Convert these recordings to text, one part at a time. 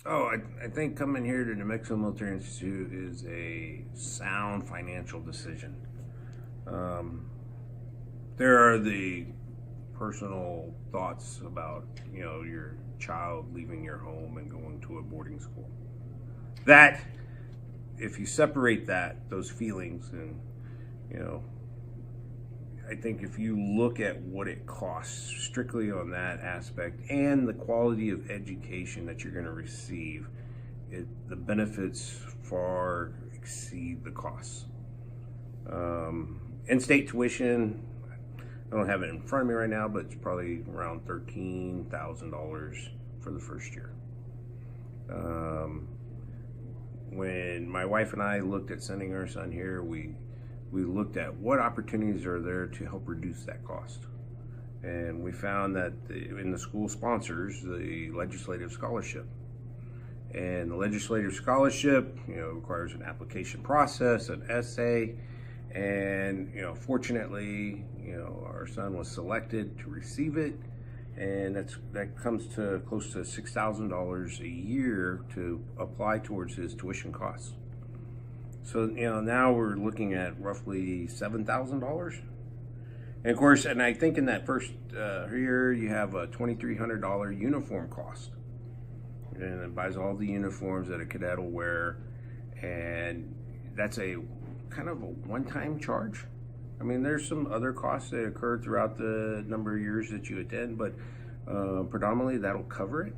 Oh, I think coming here to New Mexico Military Institute is a sound financial decision. Um, there are the personal thoughts about, your child leaving your home and going to a boarding school. That, if you separate those feelings, and, you know, I think if you look at what it costs strictly on that aspect and the quality of education that you're going to receive, the benefits far exceed the costs. In-state tuition, I don't have it in front of me right now, but it's probably around $13,000 for the first year. When my wife and I looked at sending our son here, we looked at what opportunities are there to help reduce that cost. And we found that in the school sponsors the legislative scholarship. And the legislative scholarship, requires an application process, an essay, and fortunately, our son was selected to receive it, and that comes to close to $6,000 a year to apply towards his tuition costs. So now we're looking at roughly $7,000. And of course, and I think in that first year you have a $2,300 uniform cost, and it buys all the uniforms that a cadet will wear, and that's a kind of a one-time charge. I mean, there's some other costs that occur throughout the number of years that you attend, but predominantly that'll cover it.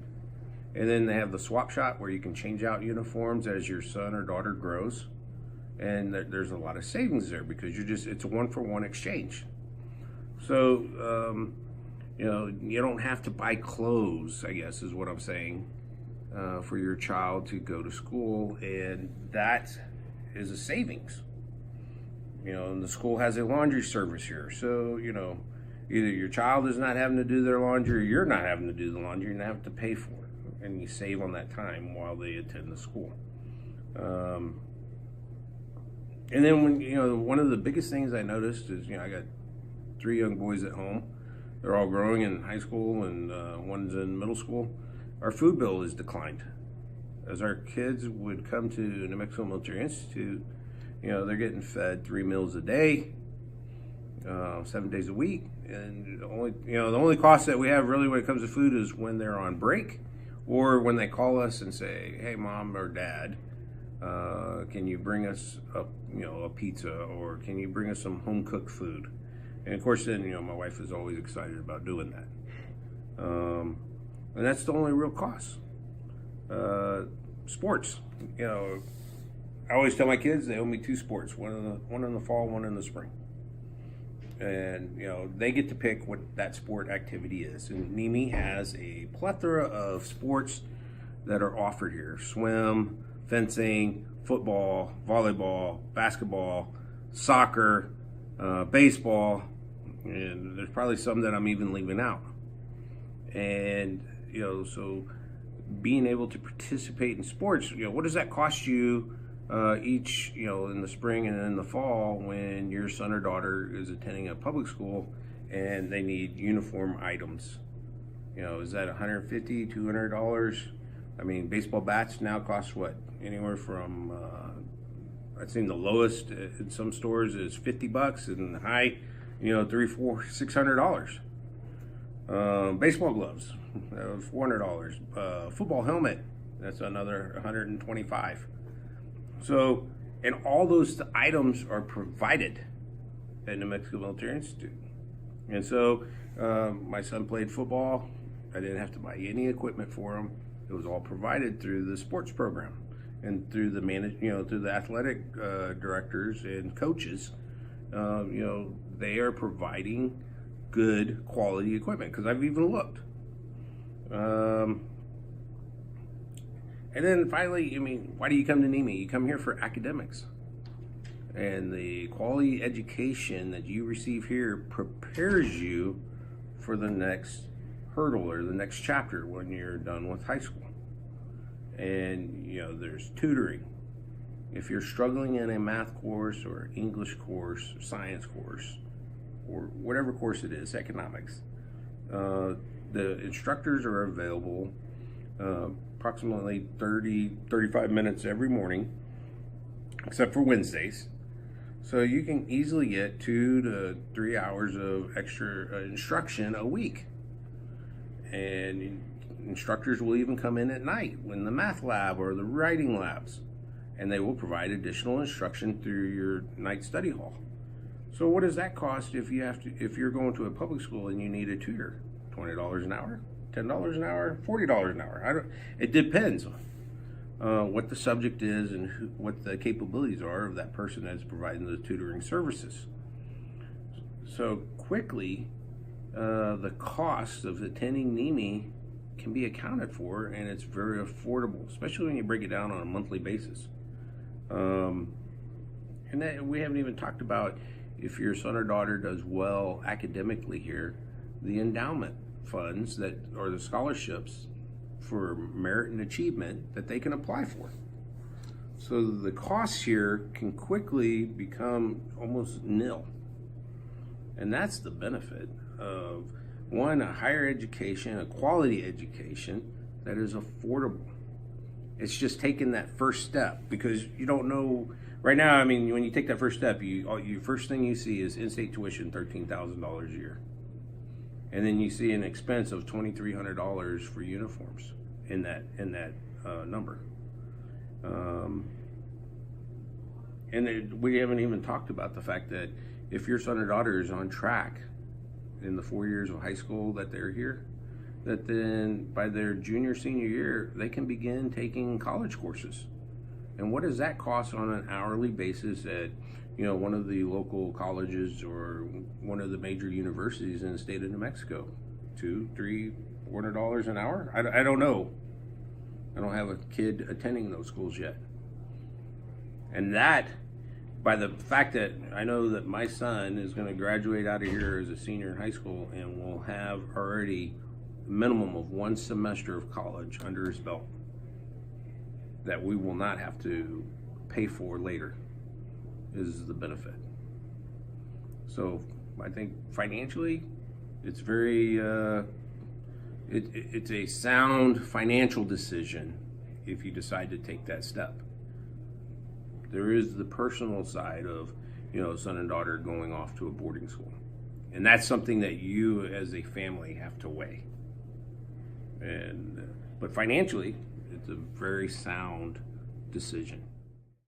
And then they have the swap shop where you can change out uniforms as your son or daughter grows. And there's a lot of savings there because it's a one-for-one exchange. So, you don't have to buy clothes, I guess is what I'm saying, for your child to go to school. And that is a savings. And the school has a laundry service here. So, either your child is not having to do their laundry or you're not having to do the laundry and have to pay for it. And you save on that time while they attend the school. And then one of the biggest things I noticed is, I got 3 young boys at home. They're all growing in high school and one's in middle school. Our food bill has declined. As our kids would come to New Mexico Military Institute, they're getting fed 3 meals a day, 7 days a week. And the only cost that we have really when it comes to food is when they're on break or when they call us and say, hey, mom or dad, can you bring us a pizza, or can you bring us some home cooked food? And of course, then my wife is always excited about doing that. And that's the only real cost. Sports, I always tell my kids they owe me 2 sports: one in the fall, one in the spring. And they get to pick what that sport activity is. And NMMI has a plethora of sports that are offered here: swim, fencing, football, volleyball, basketball, soccer, baseball, and there's probably some that I'm even leaving out. And so being able to participate in sports, what does that cost you each, in the spring and in the fall when your son or daughter is attending a public school and they need uniform items? Is that $150, $200? I mean, baseball bats now cost what? Anywhere from, I've seen the lowest in some stores is $50, and the high, $300, $400, $600. Baseball gloves, $400. Football helmet, that's another $125. So, and all those items are provided at New Mexico Military Institute. And so, my son played football. I didn't have to buy any equipment for him. It was all provided through the sports program and through the through the athletic directors and coaches. They are providing good quality equipment, because I've even looked. And then finally, why do you come to NMMI? You come here for academics. And the quality education that you receive here prepares you for the next hurdle or the next chapter when you're done with high school. And, there's tutoring. If you're struggling in a math course or English course or science course or whatever course it is, economics, the instructors are available approximately 35 minutes every morning, except for Wednesdays. So you can easily get 2 to 3 hours of extra instruction a week. And instructors will even come in at night when the math lab or the writing labs, and they will provide additional instruction through your night study hall. So what does that cost if you're going to a public school and you need a tutor? $20 an hour, $10 an hour, $40 an hour. It depends on what the subject is and what the capabilities are of that person that's providing the tutoring services. So quickly, the cost of attending NMMI can be accounted for, and it's very affordable, especially when you break it down on a monthly basis. And we haven't even talked about, if your son or daughter does well academically here, the endowment funds that or the scholarships for merit and achievement that they can apply for. So the costs here can quickly become almost nil. And that's the benefit of, one, a higher education, a quality education that is affordable. It's just taking that first step, because you don't know right now. I mean, when you take that first step, you first thing you see is in-state tuition, $13,000 a year, and then you see an expense of $2,300 for uniforms in that number. And we haven't even talked about the fact that if your son or daughter is on track in the 4 years of high school that they're here, that then by their junior, senior year, they can begin taking college courses. And what does that cost on an hourly basis at, one of the local colleges or one of the major universities in the state of New Mexico? $200, $300, $400 an hour? I don't know. I don't have a kid attending those schools yet. And that, by the fact that I know that my son is going to graduate out of here as a senior in high school and will have already a minimum of 1 semester of college under his belt that we will not have to pay for later, is the benefit. So I think financially, it's very it's a sound financial decision if you decide to take that step. There is the personal side of, son and daughter going off to a boarding school. And that's something that you as a family have to weigh. But financially, it's a very sound decision.